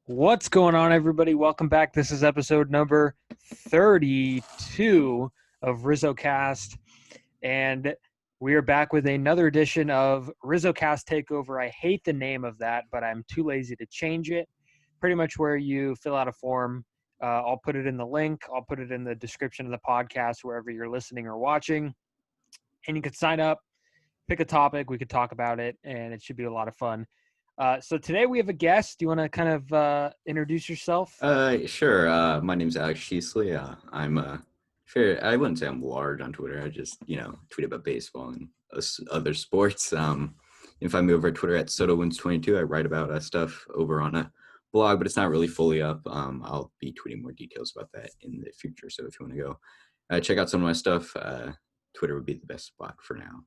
What's going on, everybody? Welcome back. This is episode number 32 of RizzoCast, and we are back with another edition of RizzoCast Takeover. I hate the name of that, but I'm too lazy to change it. Pretty much where you fill out a form. I'll put it in the link. I'll put it in the description of the podcast, wherever you're listening or watching. And you can sign up, pick a topic. We could talk about it, and it should be a lot of fun. So today we have a guest. Do you want to kind of introduce yourself? Sure. My name's Alex Sheesley. I'm sure I wouldn't say I'm large on Twitter. I just, tweet about baseball and other sports. If I move over to Twitter at SotoWins22, I write about stuff over on a blog, but it's not really fully up. I'll be tweeting more details about that in the future. So if you want to go check out some of my stuff, Twitter would be the best spot for now.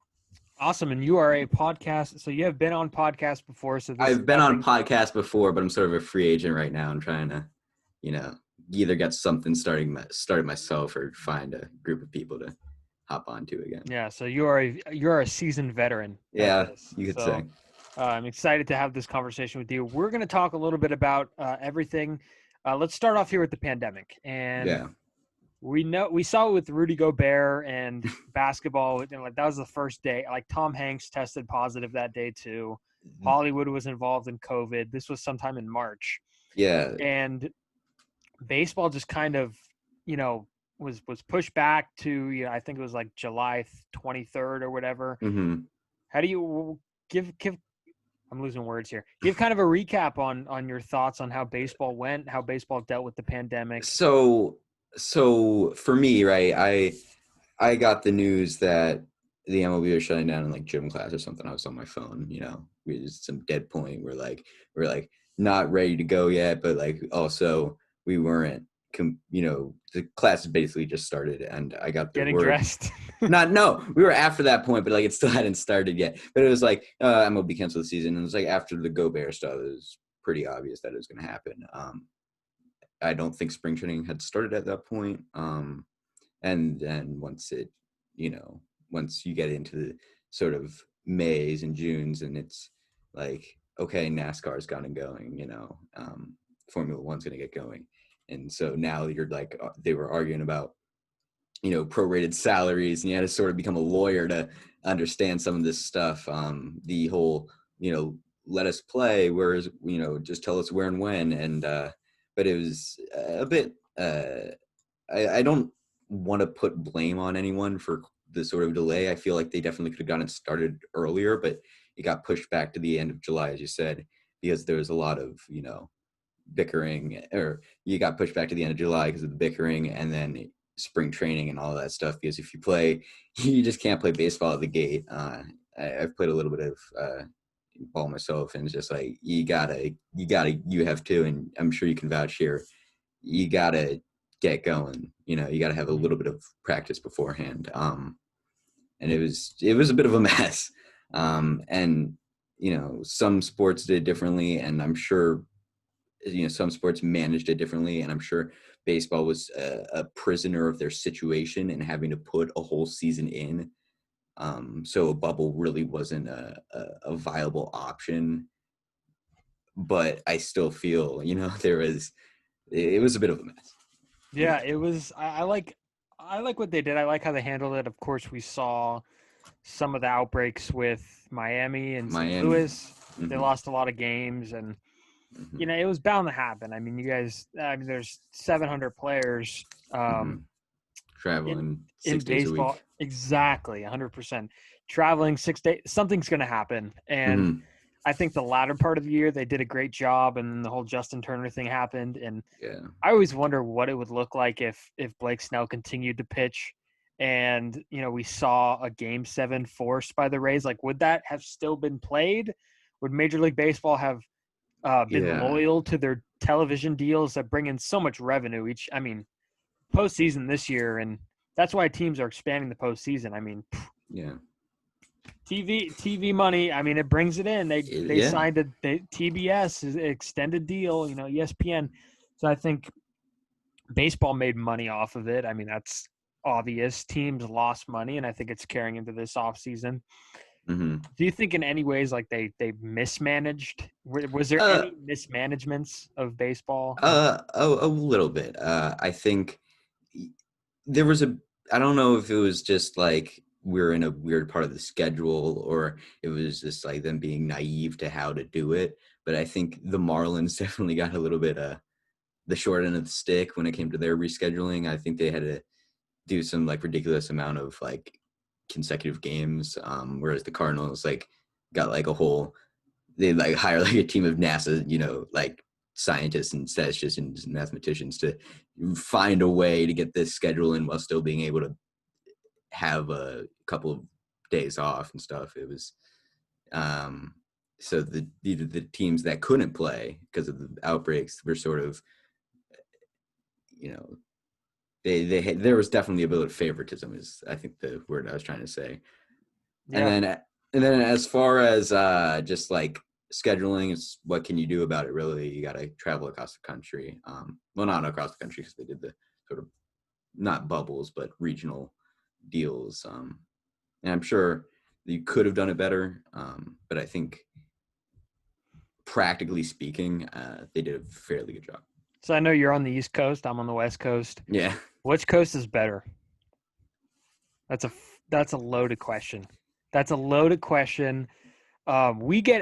Awesome. And you are a podcast. So you have been on podcasts before. So I've been on podcasts before, but I'm sort of a free agent right now. I'm trying to, either get something started myself or find a group of people to hop onto again. Yeah. So you're a seasoned veteran. Yeah, you could say. I'm excited to have this conversation with you. We're going to talk a little bit about everything. Let's start off here with the pandemic. And we saw it with Rudy Gobert and basketball. That was the first day. Like Tom Hanks tested positive that day too. Hollywood was involved in COVID. This was sometime in March. Yeah. And baseball just kind of, was pushed back to, I think it was like July 23rd or whatever. Mm-hmm. How do you give I'm losing words here. Give kind of a recap on your thoughts on how baseball went, how baseball dealt with the pandemic. So for me, right, I got the news that the MLB was shutting down in like gym class or something. I was on my phone, we was some dead point. We're like not ready to go yet, but like also we weren't, the class basically just started, and I got the getting word. Dressed. No, we were after that point, but like it still hadn't started yet. But it was like MLB canceled the season, and it was like after the Gobert stuff, it was pretty obvious that it was going to happen. I don't think spring training had started at that point. And then once it, once you get into the sort of Mays and Junes, and it's like, okay, NASCAR's gotten going, Formula One's going to get going. And so now you're like, they were arguing about, prorated salaries, and you had to sort of become a lawyer to understand some of this stuff. The whole, let us play, whereas, just tell us where and when. And, but it was a bit, I don't want to put blame on anyone for the sort of delay. I feel like they definitely could have gotten it started earlier, but it got pushed back to the end of July, as you said, because there was a lot of, bickering, or you got pushed back to the end of July because of the bickering, and then spring training and all of that stuff, because if you play, you just can't play baseball at the gate. I've played a little bit of ball myself, and it's just like you have to, and I'm sure you can vouch here, you gotta get going, you gotta have a little bit of practice beforehand. And it was a bit of a mess. And some sports did it differently, and I'm sure some sports managed it differently, and I'm sure baseball was a prisoner of their situation and having to put a whole season in. So a bubble really wasn't a viable option. But I still feel, it was a bit of a mess. Yeah, it was. I like what they did. I like how they handled it. Of course, we saw some of the outbreaks with Miami and St. Louis. Mm-hmm. They lost a lot of games, and it was bound to happen. I mean, there's 700 players traveling in 6 days baseball. a week. Exactly, 100%. Traveling 6 days, something's going to happen. And I think the latter part of the year, they did a great job, and then the whole Justin Turner thing happened. And I always wonder what it would look like if Blake Snell continued to pitch and, we saw a Game 7 forced by the Rays. Like, would that have still been played? Would Major League Baseball have been loyal to their television deals that bring in so much revenue postseason this year, and that's why teams are expanding the postseason. TV money, it brings it in. They signed a TBS extended deal, ESPN. So I think baseball made money off of it. That's obvious. Teams lost money, and I think it's carrying into this offseason. Mm-hmm. Do you think in any ways like they mismanaged? Was there any mismanagements of baseball? A little bit. I think there was I don't know if it was just like we're in a weird part of the schedule or it was just like them being naive to how to do it. But I think the Marlins definitely got a little bit the short end of the stick when it came to their rescheduling. I think they had to do some like ridiculous amount of like consecutive games, whereas the Cardinals like got like they like hire like a team of NASA, like scientists and statisticians and mathematicians to find a way to get this schedule in while still being able to have a couple of days off and stuff. It was so the teams that couldn't play because of the outbreaks were sort of, there was definitely a bit of favoritism is I think the word I was trying to say. Yeah. And then as far as just like scheduling, it's what can you do about it? Really, you got to travel across the country. Well, not across the country because they did the sort of not bubbles but regional deals. And I'm sure you could have done it better, but I think practically speaking, they did a fairly good job. So I know you're on the East Coast. I'm on the West Coast. Yeah. Which coast is better? That's a loaded question. That's a loaded question. We get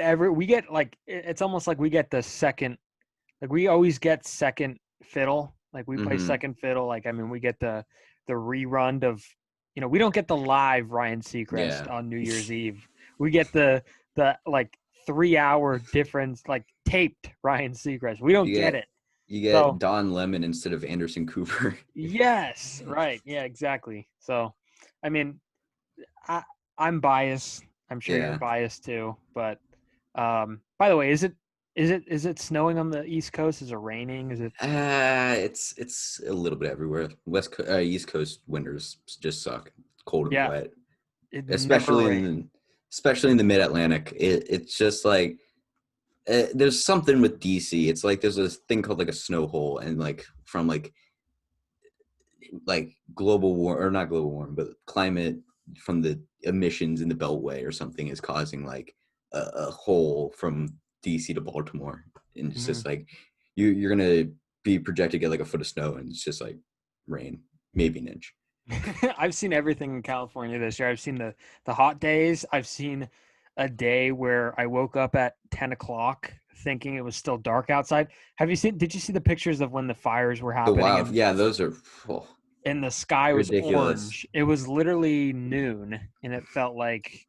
like it's almost like we get the second, like we always get second fiddle. Like we play second fiddle. Like I mean, we get the rerun of, we don't get the live Ryan Seacrest on New Year's Eve. We get the like 3-hour difference, like taped Ryan Seacrest. We don't get it. You get Don Lemon instead of Anderson Cooper. Yes, right. Yeah, exactly. So, I mean, I'm biased. I'm sure you're biased too. But by the way, is it snowing on the East Coast? Is it raining? Is it? It's a little bit everywhere. East Coast winters just suck. Cold and wet, especially in the Mid Atlantic. It's just like there's something with DC. It's like there's this thing called like a snow hole, and like from like global war or not global warming, but climate from the emissions in the Beltway or something is causing like a hole from DC to Baltimore, and it's just like you're gonna be projected to get like a foot of snow, and it's just like rain, maybe an inch. I've seen everything in California this year. I've seen the hot days. I've seen a day where I woke up at 10 o'clock thinking it was still dark outside. Did you see the pictures of when the fires were happening? Wow. Yeah, those are and the sky was ridiculous. Orange. It was literally noon and it felt like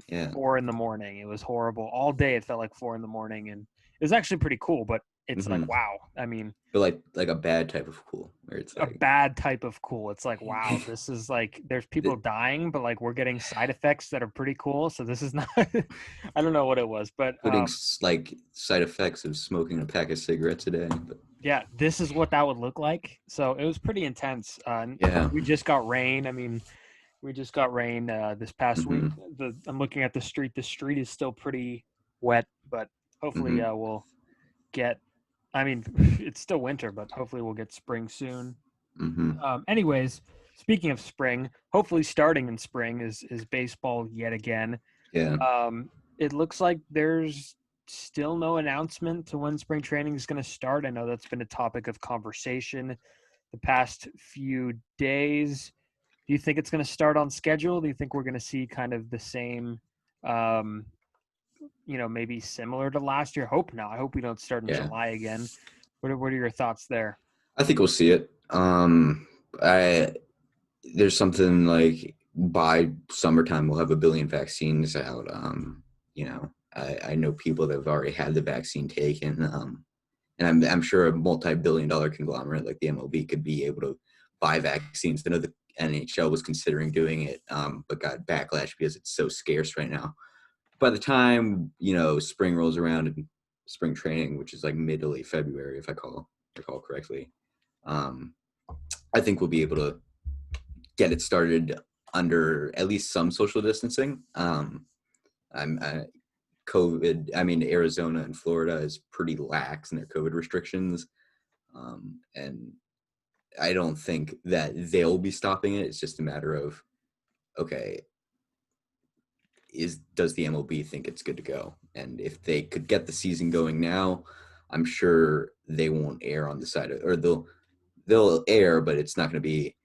4 a.m. It was horrible. All day it felt like 4 a.m, and it was actually pretty cool, but it's like, wow. I mean, but like a bad type of cool, where it's like a bad type of cool. It's like, wow, this is like, there's people dying, but like we're getting side effects that are pretty cool. So this is not, I don't know what it was, but putting like side effects of smoking a pack of cigarettes a day. But yeah, this is what that would look like. So it was pretty intense. We just got rain. I mean, we just got rain this past week. I'm looking at the street. The street is still pretty wet, but hopefully we'll get. I mean, it's still winter, but hopefully we'll get spring soon. Anyways, speaking of spring, hopefully starting in spring is baseball yet again. Yeah. It looks like there's still no announcement to when spring training is going to start. I know that's been a topic of conversation the past few days. Do you think it's going to start on schedule? Do you think we're going to see kind of the same, maybe similar to last year? Hope not. I hope we don't start in July again. What are your thoughts there? I think we'll see it. There's something like by summertime we'll have 1 billion vaccines out. I know people that have already had the vaccine taken. And I'm sure a multi-billion-dollar conglomerate like the MLB could be able to buy vaccines. I know the NHL was considering doing it, but got backlash because it's so scarce right now. By the time spring rolls around and spring training, which is like mid to late February, if I recall correctly, I think we'll be able to get it started under at least some social distancing. COVID, I mean, Arizona and Florida is pretty lax in their COVID restrictions. And I don't think that they'll be stopping it. It's just a matter of, okay, does the MLB think it's good to go? And if they could get the season going now, I'm sure they won't err on the side of, or they'll err, but it's not going to be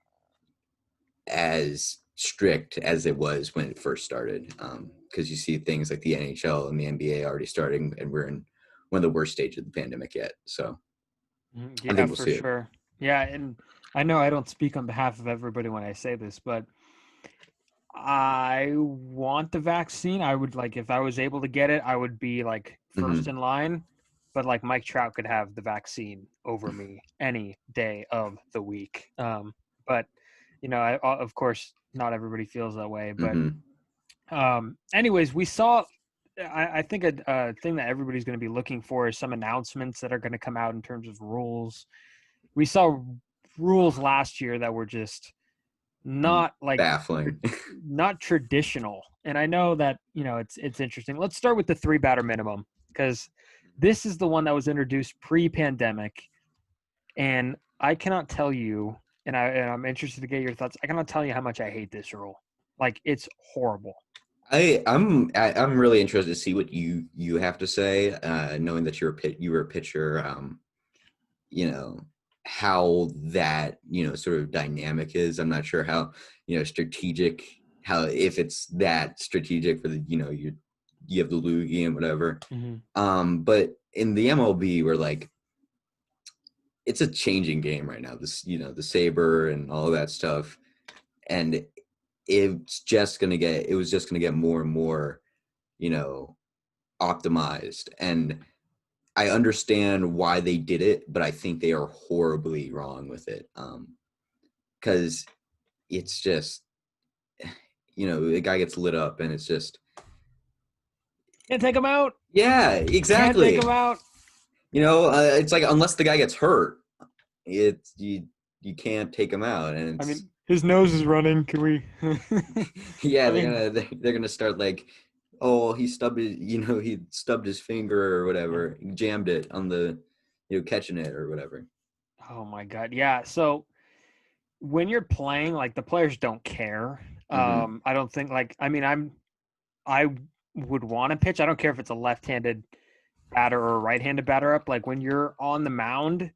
as strict as it was when it first started. Because you see things like the NHL and the NBA already starting, and we're in one of the worst stages of the pandemic yet. So I think we'll for see sure. Yeah, and I know I don't speak on behalf of everybody when I say this, but I want the vaccine. I would like if I was able to get it, I would be like first in line. But like Mike Trout could have the vaccine over me any day of the week. But of course, not everybody feels that way. But anyways, we saw. I think a thing that everybody's going to be looking for is some announcements that are going to come out in terms of rules. We saw rules last year that were just not like baffling, not traditional. And I know that, it's interesting. Let's start with the 3-batter minimum, because this is the one that was introduced pre-pandemic. And I cannot tell you, and I'm interested to get your thoughts. I cannot tell you how much I hate this rule. Like, it's horrible. I'm really interested to see what you have to say, knowing that you were a pitcher. How that sort of dynamic is. I'm not sure how strategic, how if it's that strategic for the you have the loogie and whatever. But in the MLB, we're like, it's a changing game right now. This the saber and all that stuff, and it was just gonna get more and more optimized. And I understand why they did it, but I think they are horribly wrong with it. Because it's just, the guy gets lit up, and it's just can't take him out. Yeah, exactly. Can't take him out. It's like, unless the guy gets hurt, you can't take him out. And it's, his nose is running. Can we? Yeah, they're gonna start like, oh, he stubbed his finger or whatever, he jammed it on the, catching it or whatever. Oh my God. Yeah. So when you're playing, like, the players don't care. I don't think I would want to pitch. I don't care if it's a left-handed batter or a right-handed batter up. Like, when you're on the mound,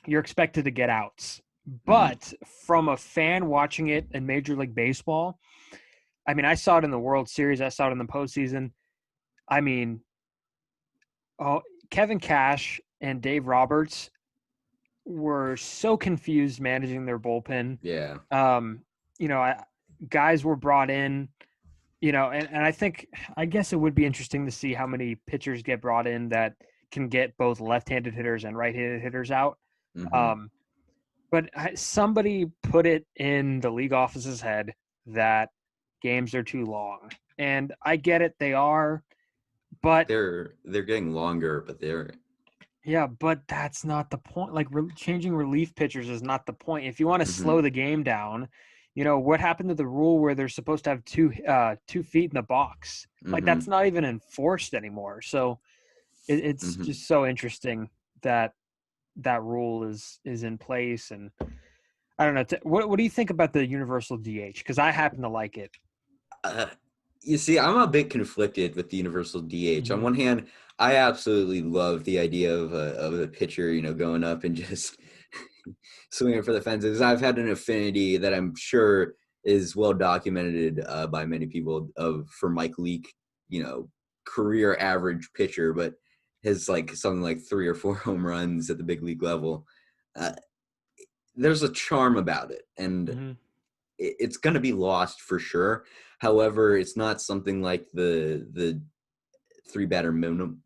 you're expected to get outs. But from a fan watching it in Major League Baseball, I saw it in the World Series. I saw it in the postseason. Kevin Cash and Dave Roberts were so confused managing their bullpen. Yeah. Guys were brought in, and I guess it would be interesting to see how many pitchers get brought in that can get both left-handed hitters and right-handed hitters out. But somebody put it in the league office's head that games are too long. And I get it, they are, but they're getting longer, but but that's not the point. Like, changing relief pitchers is not the point. If you want to slow the game down, what happened to the rule where they're supposed to have 2 feet in the box? Like, that's not even enforced anymore. So it's just so interesting that rule is in place. And I don't know. What do you think about the universal DH? Because I happen to like it. You see, I'm a bit conflicted with the universal DH. On one hand, I absolutely love the idea of a pitcher, going up and just swinging for the fences. I've had an affinity that I'm sure is well documented by many people for Mike Leake, career average pitcher, but has like something like 3 or 4 home runs at the big league level. There's a charm about it, and it's going to be lost for sure. However, it's not something like the 3-batter minimum,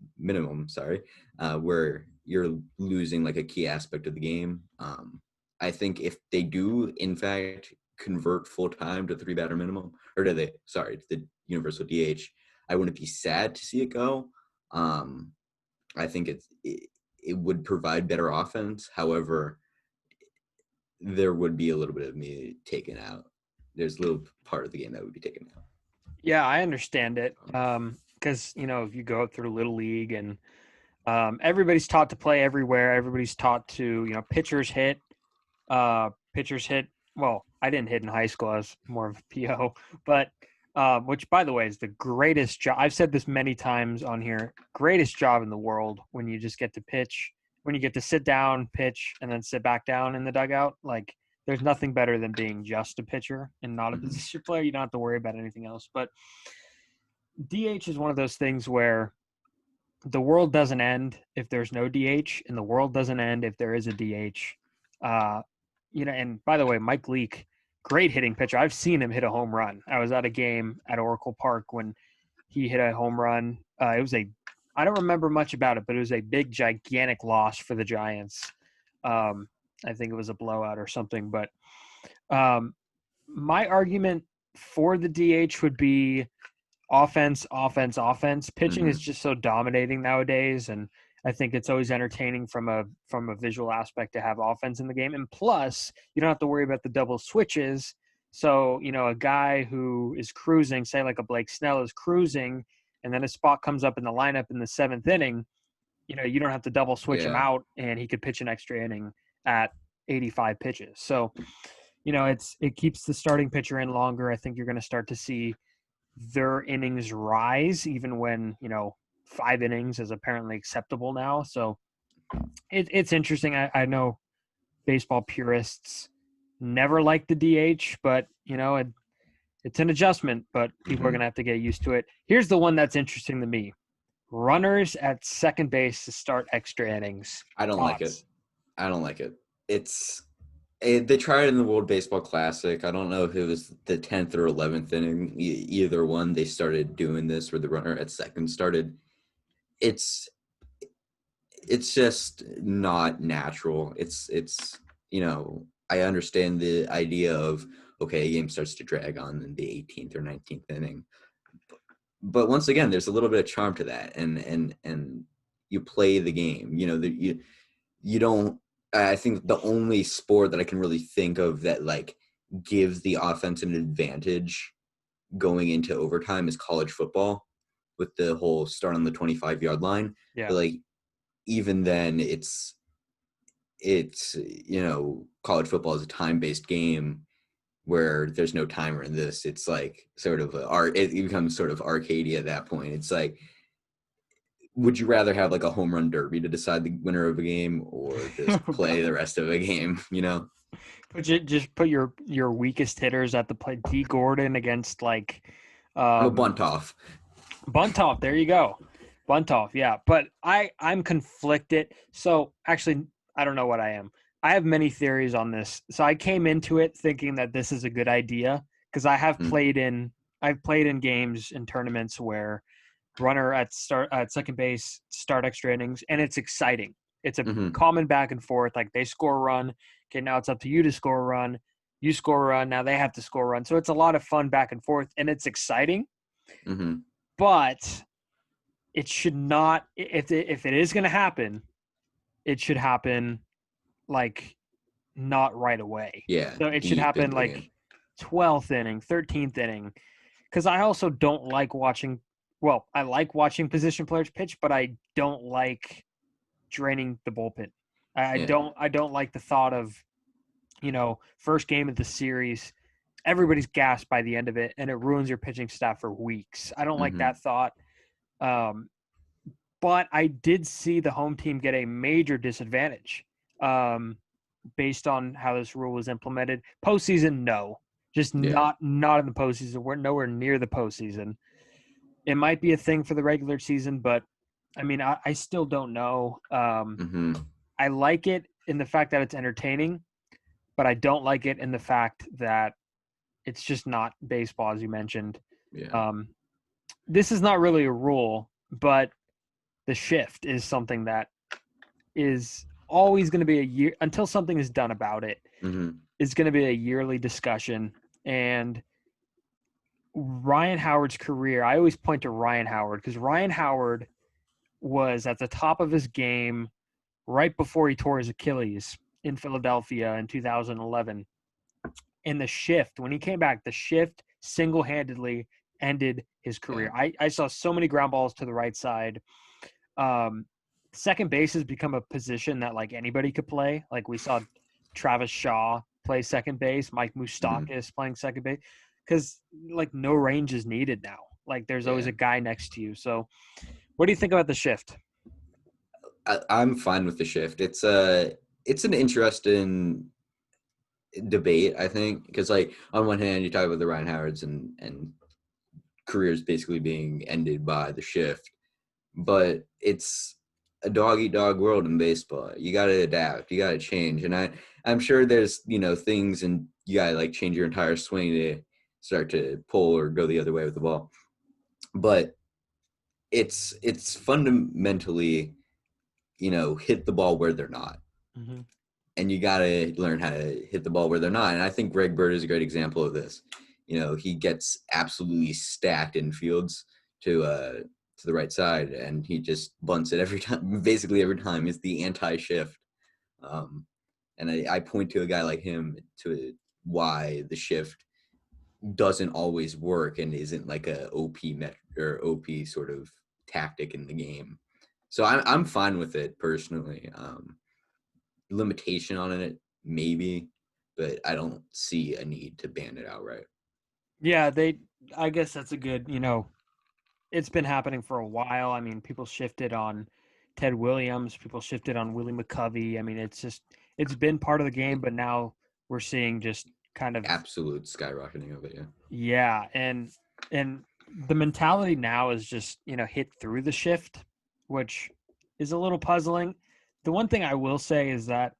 where you're losing like a key aspect of the game. I think if they do, in fact, convert full time to 3-batter minimum, or to the universal DH, I wouldn't be sad to see it go. I think it would provide better offense. However, there would be a little bit of me taken out. There's a little part of the game that would be taken out. Yeah, I understand it. Because, if you go up through Little League and everybody's taught to play everywhere. Everybody's taught to, pitchers hit. Well, I didn't hit in high school. I was more of a PO. But which, by the way, is the greatest job. I've said this many times on here. Greatest job in the world when you just get to pitch, when you get to sit down, pitch, and then sit back down in the dugout. Like, there's nothing better than being just a pitcher and not a position player. You don't have to worry about anything else. But DH is one of those things where the world doesn't end if there's no DH, and the world doesn't end if there is a DH. And by the way, Mike Leake, great hitting pitcher. I've seen him hit a home run. I was at a game at Oracle Park when he hit a home run. I don't remember much about it, but it was a big, gigantic loss for the Giants. I think it was a blowout or something. But my argument for the DH would be offense. Pitching is just so dominating nowadays, and I think it's always entertaining from a visual aspect to have offense in the game. And plus, you don't have to worry about the double switches. So, a guy who is cruising, say like a Blake Snell is cruising, and then a spot comes up in the lineup in the 7th inning, you don't have to double switch him out, and he could pitch an extra inning at 85 pitches. So, it keeps the starting pitcher in longer. I think you're going to start to see their innings rise, even when, 5 innings is apparently acceptable now. So it's interesting. I know baseball purists never liked the DH, but it's an adjustment, but people are going to have to get used to it. Here's the one that's interesting to me. Runners at second base to start extra innings. I don't like it. They tried it in the World Baseball Classic. I don't know if it was the 10th or 11th inning. Either one, they started doing this where the runner at second started. It's just not natural. I understand the idea of, okay, a game starts to drag on in the 18th or 19th inning. But once again, there's a little bit of charm to that, and you play the game. You don't. I think the only sport that I can really think of that like gives the offense an advantage going into overtime is college football, with the whole start on the 25-yard line. Yeah. But like even then, it's college football is a time-based game where there's no timer in this. It's like sort of it becomes sort of arcadey at that point. It's like, would you rather have like a home run derby to decide the winner of a game, or just play the rest of a game? Just put your weakest hitters at the plate. D. Gordon against like bunt off. Bunt off. There you go. Bunt off. Yeah, but I'm conflicted. So actually, I don't know what I am. I have many theories on this. So I came into it thinking that this is a good idea because I have played in games and tournaments where runner at second base start extra innings, and it's exciting. It's a common back and forth. Like they score a run. Okay, now it's up to you to score a run. You score a run. Now they have to score a run. So it's a lot of fun back and forth, and it's exciting. But it should not. If it is going to happen, it should happen like not right away. Yeah. So it should happen like 12th inning, 13th inning, because I also don't like watching. Well, I like watching position players pitch, but I don't like draining the bullpen. I don't like the thought of, first game of the series, everybody's gassed by the end of it, and it ruins your pitching staff for weeks. I don't like that thought. But I did see the home team get a major disadvantage based on how this rule was implemented. Postseason, no. Just not in the postseason. We're nowhere near the postseason. It might be a thing for the regular season, but I mean, I still don't know. I like it in the fact that it's entertaining, but I don't like it in the fact that it's just not baseball, as you mentioned. Yeah. This is not really a rule, but the shift is something that is always going to be a year until something is done about it. It's going to be a yearly discussion. And Ryan Howard's career, I always point to Ryan Howard because Ryan Howard was at the top of his game right before he tore his Achilles in Philadelphia in 2011. And the shift, when he came back, the shift single-handedly ended his career. Yeah. I saw so many ground balls to the right side. Second base has become a position that like anybody could play. Like we saw Travis Shaw play second base, Mike Moustakas playing second base. because like no range is needed now. Like there's always a guy next to you. So what do you think about the shift? I'm fine with the shift. It's an interesting debate, I think, because like on one hand you talk about the Ryan Howards and careers basically being ended by the shift, but it's a dog eat dog world in baseball. You got to adapt, you got to change, and I'm sure there's things, and you got to like change your entire swing to start to pull or go the other way with the ball, but it's fundamentally hit the ball where they're not. Mm-hmm. And you got to learn how to hit the ball where they're not. And I think Greg Bird is a great example of this. He gets absolutely stacked in fields to the right side, and he just bunts it every time. Basically every time is the anti-shift. And I point to a guy like him to why the shift doesn't always work and isn't like a OP sort of tactic in the game. So I'm fine with it personally. Limitation on it maybe, but I don't see a need to ban it outright. Yeah, I guess that's a good, it's been happening for a while. I mean, people shifted on Ted Williams, people shifted on Willie McCovey. I mean, it's been part of the game, but now we're seeing just kind of absolute skyrocketing of it. Yeah, and the mentality now is just, hit through the shift, which is a little puzzling. The one thing I will say is that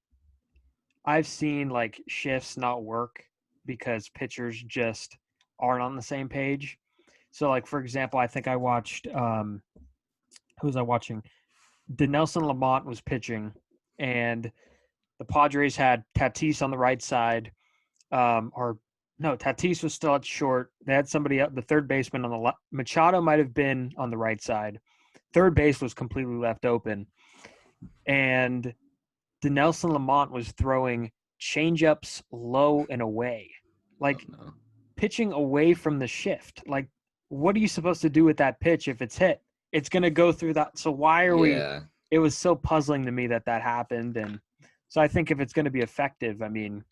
I've seen like shifts not work because pitchers just aren't on the same page. So like, for example, I think I watched who was I watching? Dinelson Lamont was pitching, and the Padres had Tatis on the right side, or no, Tatis was still at short. They had somebody up, the third baseman on the left. Machado might have been on the right side. Third base was completely left open, and Dinelson Lamont was throwing changeups low and away, like pitching away from the shift. Like, what are you supposed to do with that pitch if it's hit? It's going to go through that. So why are we? It was so puzzling to me that happened, and so I think if it's going to be effective, I mean,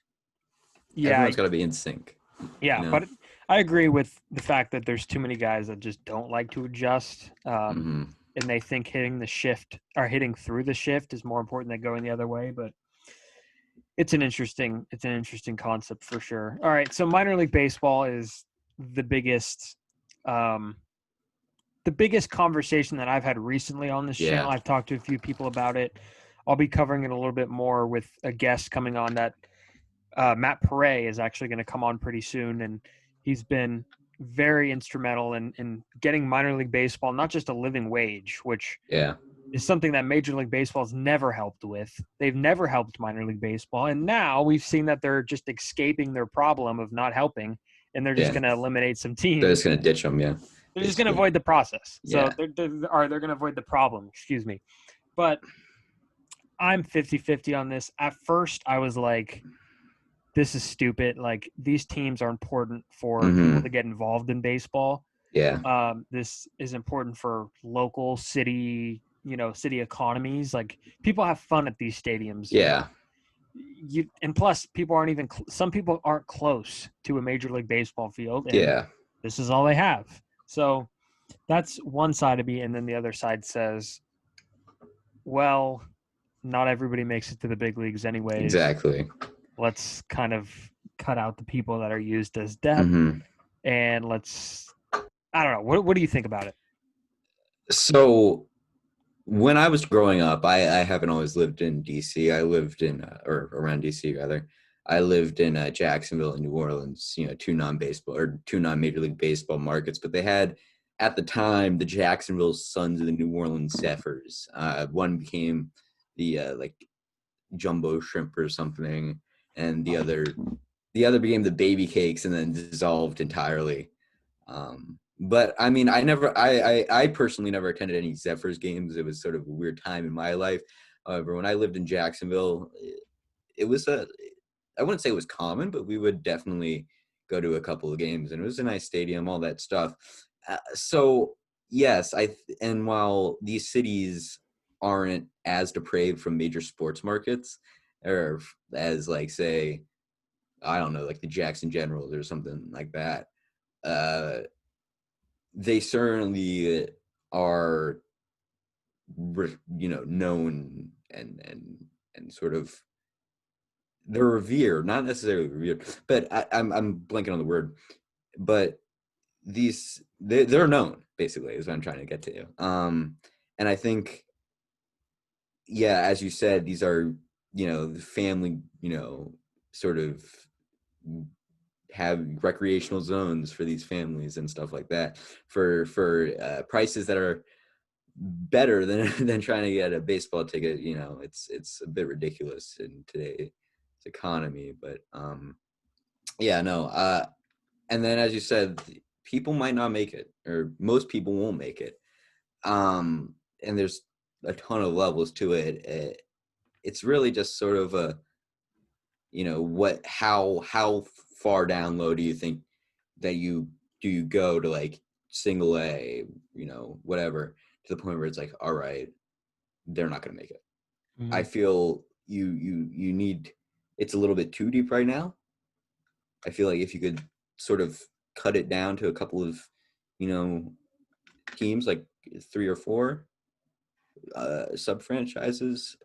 everyone's got to be in sync. Yeah, but I agree with the fact that there's too many guys that just don't like to adjust, and they think hitting the shift or hitting through the shift is more important than going the other way. But it's an interesting concept for sure. All right, so minor league baseball is the biggest conversation that I've had recently on this channel. I've talked to a few people about it. I'll be covering it a little bit more with a guest coming on that Matt Pere is actually going to come on pretty soon, and he's been very instrumental in getting minor league baseball not just a living wage, which is something that Major League Baseball has never helped with. They've never helped minor league baseball, and now we've seen that they're just escaping their problem of not helping, and they're just going to eliminate some teams. They're just going to ditch them, They're just going to avoid the process. So they're going to avoid the problem, excuse me. But I'm 50-50 on this. At first, I was like, this is stupid. Like, these teams are important for people to get involved in baseball. This is important for local city economies. Like, people have fun at these stadiums. And plus, people aren't even some people aren't close to a Major League Baseball field. And this is all they have. So that's one side of me. And then the other side says, well, not everybody makes it to the big leagues anyways. Exactly. Let's kind of cut out the people that are used as depth, and I don't know. What do you think about it? So when I was growing up, I haven't always lived in DC. I lived in, or around DC rather. I lived in Jacksonville and New Orleans, two non-Major League Baseball markets, but they had, at the time, the Jacksonville Sons and the New Orleans Zephyrs. One became the Jumbo Shrimp or something, and the other became the Baby Cakes and then dissolved entirely. But I mean, I personally never attended any Zephyrs games. It was sort of a weird time in my life. However, when I lived in Jacksonville, it was I wouldn't say it was common, but we would definitely go to a couple of games, and it was a nice stadium, all that stuff. So yes, and while these cities aren't as depraved from major sports markets, or as say, I don't know, like the Jackson Generals or something like that. they certainly are, known and sort of, they're revered, not necessarily revered, but I'm blanking on the word, but they're known, basically, is what I'm trying to get to. And I think, yeah, as you said, these are, the family, sort of have recreational zones for these families and stuff like that for prices that are better than trying to get a baseball ticket. It's a bit ridiculous in today's economy, but yeah, no. And then, as you said, people might not make it, or most people won't make it. And there's a ton of levels to it. It's really just sort of a, how far down low do you think that you go to, like, single A, whatever, to the point where it's like, all right, they're not going to make it. Mm-hmm. I feel you need, it's a little bit too deep right now. I feel like if you could sort of cut it down to a couple of, teams, like 3 or 4 sub franchises,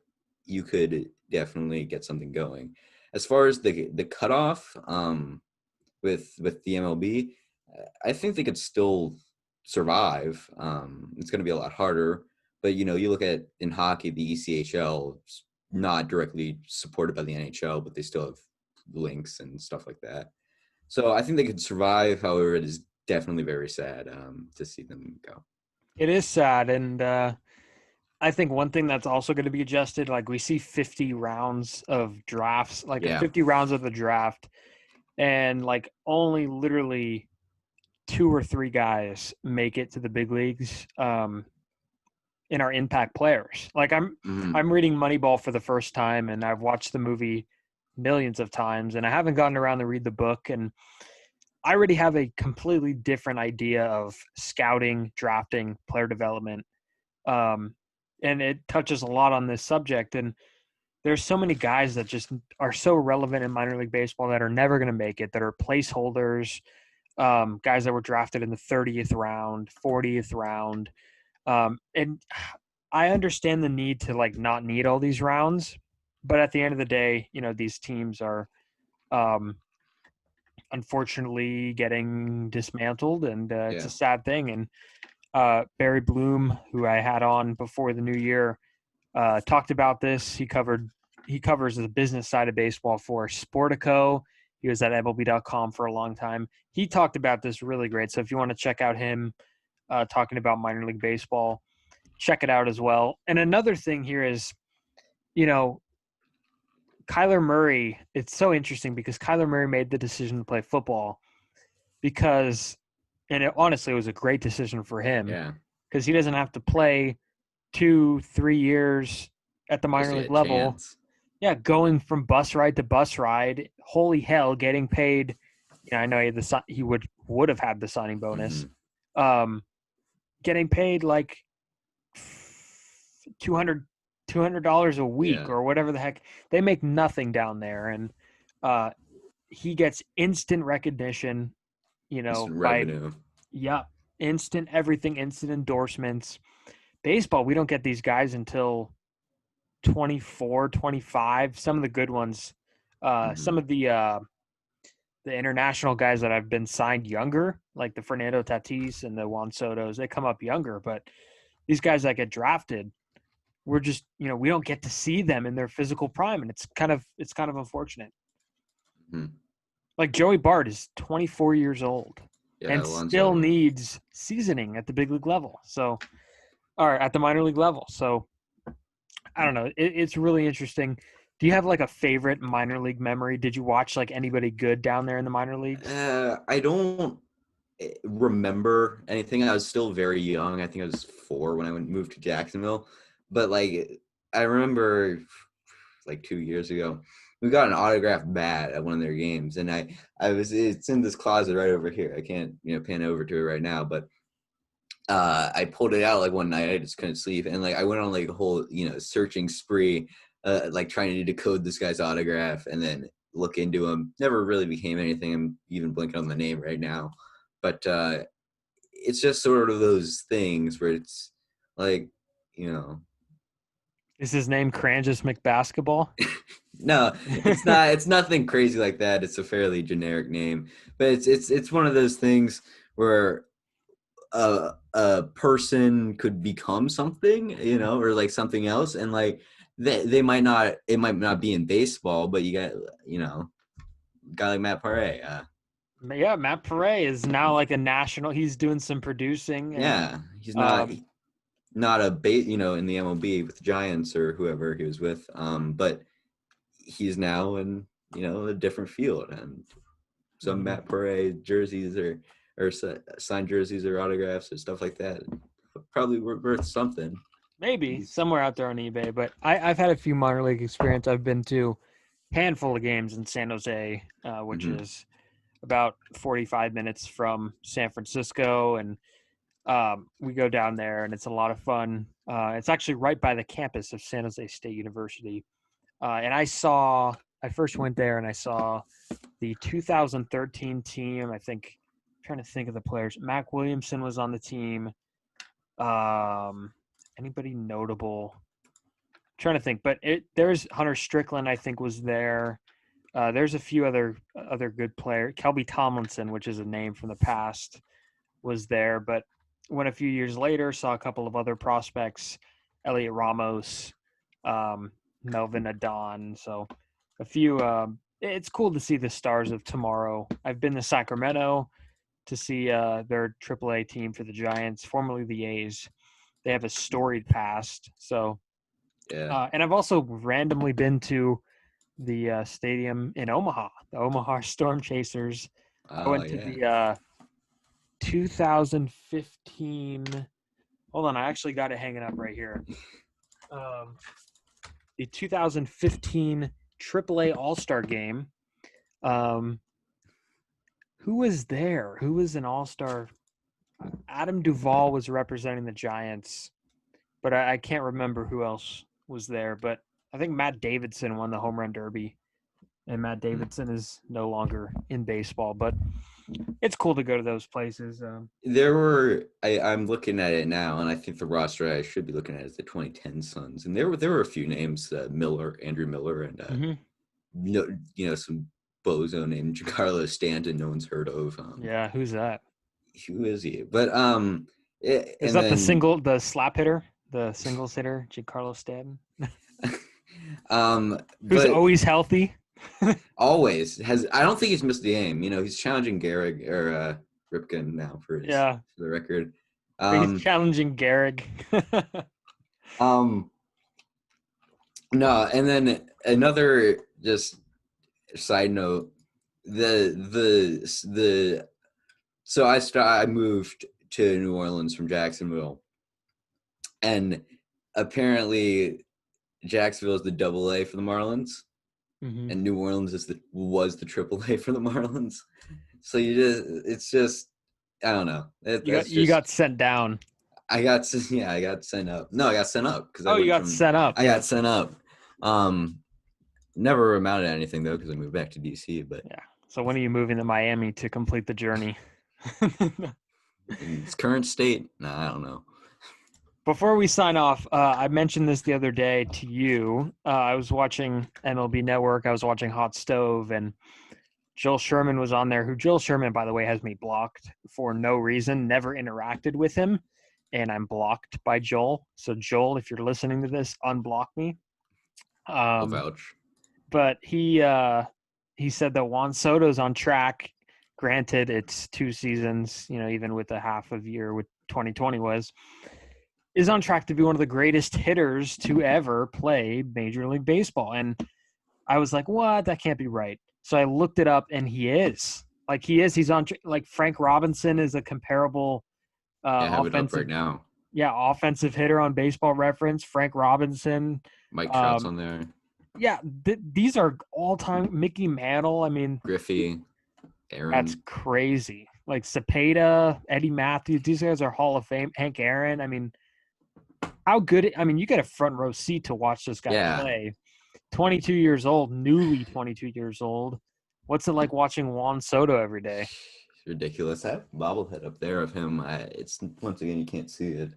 you could definitely get something going. As far as the cutoff, with the MLB, I think they could still survive. It's going to be a lot harder, but you look at, in hockey, the ECHL, not directly supported by the NHL, but they still have links and stuff like that. So I think they could survive. However, it is definitely very sad to see them go. It is sad, and I think one thing that's also going to be adjusted, like we see 50 rounds of drafts, 50 rounds of the draft, and like only literally 2 or 3 guys make it to the big leagues in our impact players. Like I'm reading Moneyball for the first time, and I've watched the movie millions of times, and I haven't gotten around to read the book, and I already have a completely different idea of scouting, drafting, player development. And it touches a lot on this subject. And there's so many guys that just are so relevant in minor league baseball that are never going to make it, that are placeholders, guys that were drafted in the 30th round, 40th round. And I understand the need to, like, not need all these rounds, but at the end of the day, these teams are unfortunately getting dismantled, and it's a sad thing. And Barry Bloom, who I had on before the new year, talked about this. He covers the business side of baseball for Sportico. He was at MLB.com for a long time. He talked about this really great. So if you want to check out him talking about minor league baseball, check it out as well. And another thing here is, Kyler Murray, it's so interesting because Kyler Murray made the decision to play football because, and honestly, it was a great decision for him. Yeah. Because he doesn't have to play 2-3 years at the minor league level. Chance. Yeah, going from bus ride to bus ride. Holy hell, getting paid. I know he would have had the signing bonus. Mm-hmm. Getting paid like $200 a week or whatever the heck. They make nothing down there, and he gets instant recognition. Instant revenue. Instant everything, instant endorsements. Baseball, we don't get these guys until 24, 25. Some of the good ones, some of the international guys that have been signed younger, like the Fernando Tatis and the Juan Sotos, they come up younger. But these guys that get drafted, we're just, we don't get to see them in their physical prime, and it's kind of unfortunate. Mm-hmm. Like Joey Bart is 24 years old and still needs seasoning at the big league level. So, or at the minor league level. So, I don't know. It's really interesting. Do you have like a favorite minor league memory? Did you watch like anybody good down there in the minor leagues? I don't remember anything. I was still very young. I think I was 4 when I moved to Jacksonville. But like, I remember like 2 years ago, we got an autographed bat at one of their games, and it's in this closet right over here. I can't pan over to it right now, but I pulled it out like one night. I just couldn't sleep, and like I went on like a whole searching spree, like trying to decode this guy's autograph and then look into him. Never really became anything. I'm even blinking on the name right now, but it's just sort of those things where it's like, Is his name Crangus McBasketball? No, it's not. It's nothing crazy like that. It's a fairly generic name, but it's one of those things where a person could become something, or like something else, and like they might not. It might not be in baseball, but you got a guy like Matt Paré. Yeah, Matt Paré is now like a national. He's doing some producing. And, he's not a in the MLB with the Giants or whoever he was with. But he's now in a different field, and some Matt Paré jerseys or signed jerseys or autographs or stuff like that probably worth something. Maybe somewhere out there on eBay. But I've had a few minor league experience. I've been to a handful of games in San Jose, which is about 45 minutes from San Francisco, and we go down there, and it's a lot of fun. It's actually right by the campus of San Jose State University. And I first went there and I saw the 2013 team. I'm trying to think of the players. Mac Williamson was on the team. Anybody notable? I'm trying to think, but there's Hunter Strickland, I think, was there. There's a few other good players. Kelby Tomlinson, which is a name from the past, was there. But went a few years later, saw a couple of other prospects, Elliot Ramos, Melvin Adon. So a few. It's cool to see the stars of tomorrow. I've been to Sacramento to see their AAA team for the Giants, formerly the A's. They have a storied past. So, and I've also randomly been to the stadium in Omaha, the Omaha Storm Chasers. I went to the 2015. Hold on, I actually got it hanging up right here. The 2015 AAA All-Star Game. Who was there? Who was an All-Star? Adam Duvall was representing the Giants, but I can't remember who else was there. But I think Matt Davidson won the home run derby, and Matt Davidson is no longer in baseball. But it's cool to go to those places. I'm looking at it now, and I think the roster I should be looking at is the 2010 Suns, and there were a few names, Andrew Miller, and some bozo named Giancarlo Stanton, no one's heard of. Yeah, who's that? Who is he? But is that the slap hitter, the singles hitter, Giancarlo Stanton? Who's always healthy. Always has. I don't think he's missed a game. He's challenging Gehrig or Ripken now for the record. He's challenging Gehrig. No, and then another just side note. So I moved to New Orleans from Jacksonville, and apparently Jacksonville is the AA for the Marlins. And New Orleans was the AAA for the Marlins. So it's just, I don't know. You got sent down. I got sent up. No, I got sent up. You got sent up. I got sent up. Never amounted to anything though, because I moved back to DC. But yeah. So when are you moving to Miami to complete the journey? In its current state? No, I don't know. Before we sign off, I mentioned this the other day to you. I was watching MLB Network. I was watching Hot Stove, and Joel Sherman was on there, who Joel Sherman, by the way, has me blocked for no reason, never interacted with him, and I'm blocked by Joel. So, Joel, if you're listening to this, unblock me. I'll vouch. But he said that Juan Soto's on track. Granted, it's 2 seasons, even with a half of year, with 2020 is on track to be one of the greatest hitters to ever play Major League Baseball. And I was like, what? That can't be right. So I looked it up, and he is. He's on – like Frank Robinson is a comparable offensive right now. Yeah, offensive hitter on Baseball Reference. Frank Robinson. Mike Trout's on there. Yeah, these are all-time – Mickey Mantle. I mean – Griffey, Aaron. That's crazy. Like Cepeda, Eddie Matthews. These guys are Hall of Fame. Hank Aaron. I mean – how good – I mean, you get a front row seat to watch this guy play. 22 years old, newly 22 years old. What's it like watching Juan Soto every day? ridiculous. I have a bobblehead up there of him. It's once again, you can't see it.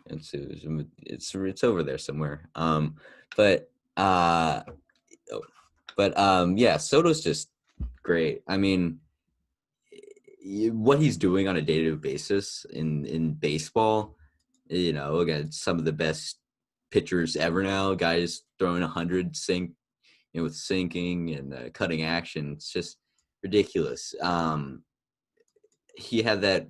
It's over there somewhere. Yeah, Soto's just great. I mean, what he's doing on a day-to-day basis in baseball, again, some of the best pitchers ever now. Guys throwing 100 with sinking and cutting action. It's just ridiculous. He had that.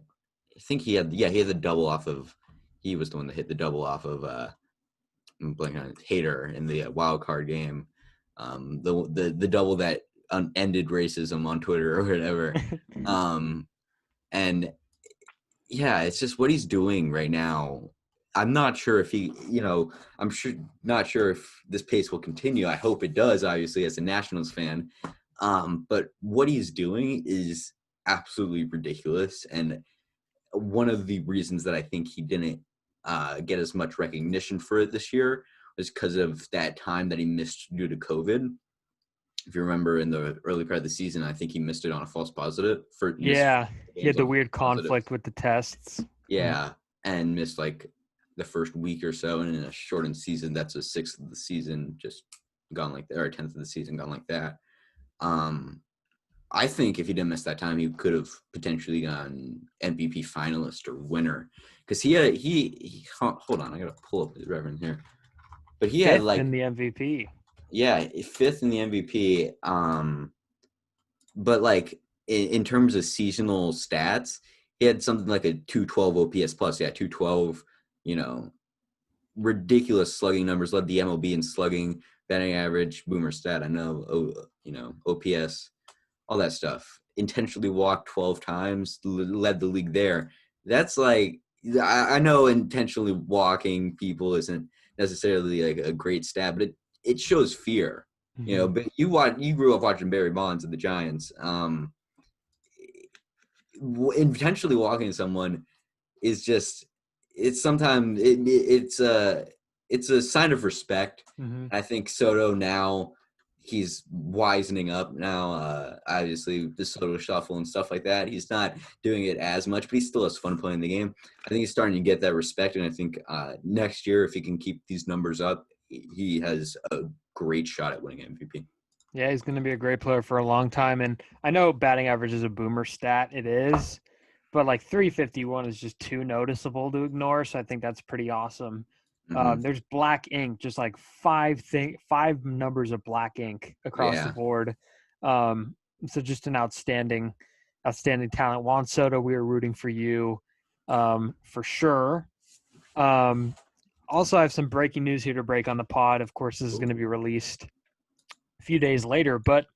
I think he had the double off of. He was the one that hit the double off of. I'm blanking on Hader in the wild card game. The double that ended racism on Twitter or whatever. And yeah, it's just what he's doing right now. I'm not sure if not sure if this pace will continue. I hope it does, obviously, as a Nationals fan. But what he's doing is absolutely ridiculous. And one of the reasons that I think he didn't get as much recognition for it this year was because of that time that he missed due to COVID. If you remember in the early part of the season, I think he missed it on a false positive. He had the weird conflict with the tests. Yeah, and missed like the first week or so, and in a shortened season, that's a sixth of the season just gone like that, or a 10th of the season gone like that. I think if he didn't miss that time, he could have potentially gone MVP finalist or winner, because he hold on, I gotta pull up his reference here, but he had like in the MVP. Yeah, 5th in the MVP. But like in terms of seasonal stats, he had something like a 212 OPS plus. Yeah, 212. Ridiculous slugging numbers. Led the MLB in slugging, batting average, boomer stat. I know. OPS, all that stuff. Intentionally walked 12 times. Led the league there. That's like, I know intentionally walking people isn't necessarily like a great stat, but it shows fear, but you grew up watching Barry Bonds and the Giants. Intentionally walking someone is just, it's sometimes it's a sign of respect. I think Soto now, he's wisening up now. Obviously the Soto shuffle and stuff like that, he's not doing it as much, but he still has fun playing the game. I think he's starting to get that respect, and I think next year, if he can keep these numbers up, he has a great shot at winning MVP. Yeah, he's going to be a great player for a long time. And I know batting average is a boomer stat. It is. But like 351 is just too noticeable to ignore. So I think that's pretty awesome. There's black ink, just like five numbers of black ink across the board. So just an outstanding talent. Juan Soto, we are rooting for you for sure. Also, I have some breaking news here to break on the pod. Of course, this is going to be released a few days later, but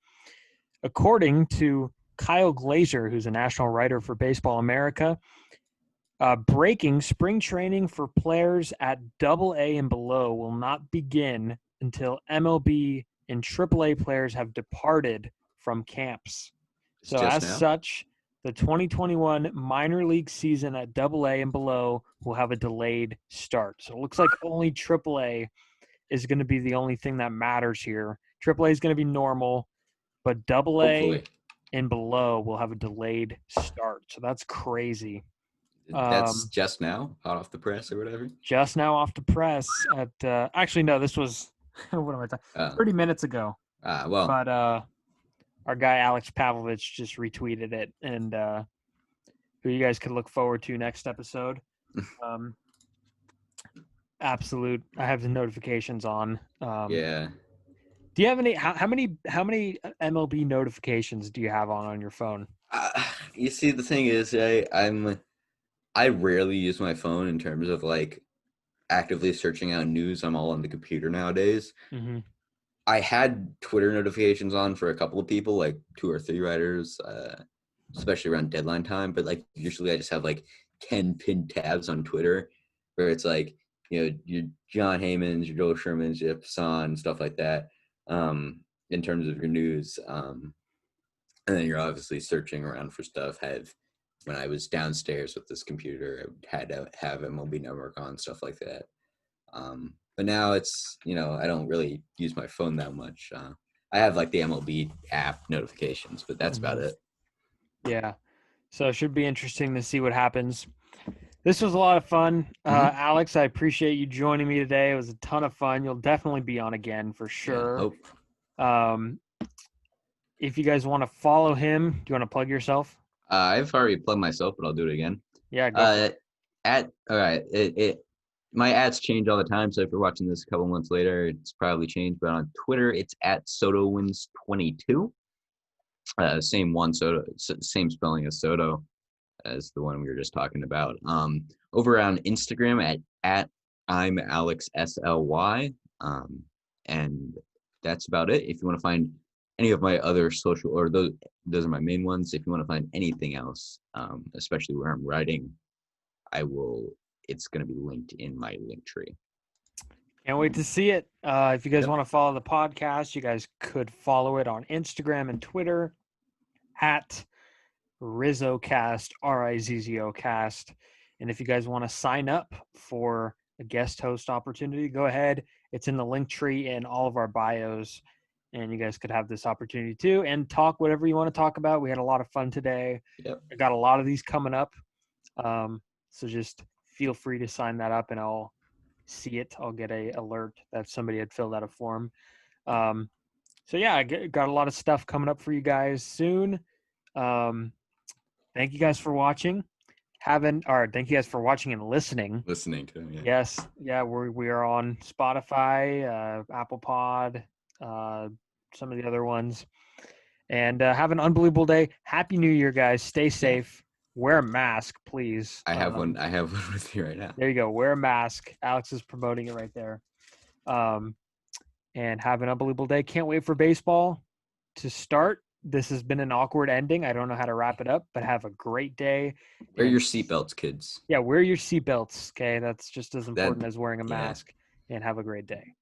according to Kyle Glazer, who's a national writer for Baseball America, breaking spring training for players at AA and below will not begin until MLB and AAA players have departed from camps. So as such, the 2021 minor league season at AA and below will have a delayed start. So it looks like only AAA is going to be the only thing that matters here. AAA is going to be normal, but AA and below will have a delayed start. So that's crazy. That's just now, hot off the press or whatever? Just now off the press. Actually, no, this was, what am I talking? 30 minutes ago. But our guy Alex Pavlovich just retweeted it, and who you guys could look forward to next episode. Absolute. I have the notifications on. Yeah. Do you have any? How many MLB notifications do you have on your phone? You see, the thing is, I rarely use my phone in terms of like actively searching out news. I'm all on the computer nowadays. I had Twitter notifications on for a couple of people, like 2 or 3 writers, especially around deadline time. But like usually I just have like 10 pinned tabs on Twitter where it's like, your John Heymans, your Joel Shermans, your Passan, stuff like that, in terms of your news. And then you're obviously searching around for stuff. When I was downstairs with this computer, I had to have MLB Network on, stuff like that. But now it's, I don't really use my phone that much. I have like the MLB app notifications, but that's about it. Yeah. So it should be interesting to see what happens. This was a lot of fun. Alex, I appreciate you joining me today. It was a ton of fun. You'll definitely be on again for sure. Yeah, If you guys want to follow him, do you want to plug yourself? I've already plugged myself, but I'll do it again. Yeah, go for it. My ads change all the time, so if you're watching this a couple months later, it's probably changed. But on Twitter, it's at SotoWins22. Same Juan Soto, same spelling as Soto as the one we were just talking about. Over on Instagram at I'm Alex SLY. And that's about it. If you want to find any of my other social, or those are my main ones. If you want to find anything else, especially where I'm writing, it's going to be linked in my link tree. Can't wait to see it. If you guys want to follow the podcast, you guys could follow it on Instagram and Twitter at RizzoCast, RizzoCast. And if you guys want to sign up for a guest host opportunity, go ahead. It's in the link tree in all of our bios. And you guys could have this opportunity too and talk whatever you want to talk about. We had a lot of fun today. Yep. I got a lot of these coming up. So just feel free to sign that up and I'll see it. I'll get a alert that somebody had filled out a form. So yeah, I got a lot of stuff coming up for you guys soon. Thank you guys for watching. Thank you guys for watching and listening. Listening to them, yeah. Yes, yeah, we are on Spotify, Apple Pod, some of the other ones. And have an unbelievable day. Happy New Year, guys. Stay safe. Wear a mask, please. I have one with you right now. There you go. Wear a mask. Alex is promoting it right there. And have an unbelievable day. Can't wait for baseball to start. This has been an awkward ending. I don't know how to wrap it up, but have a great day. Wear your seatbelts, kids. Yeah, wear your seatbelts, okay? That's just as important as wearing a mask. And have a great day.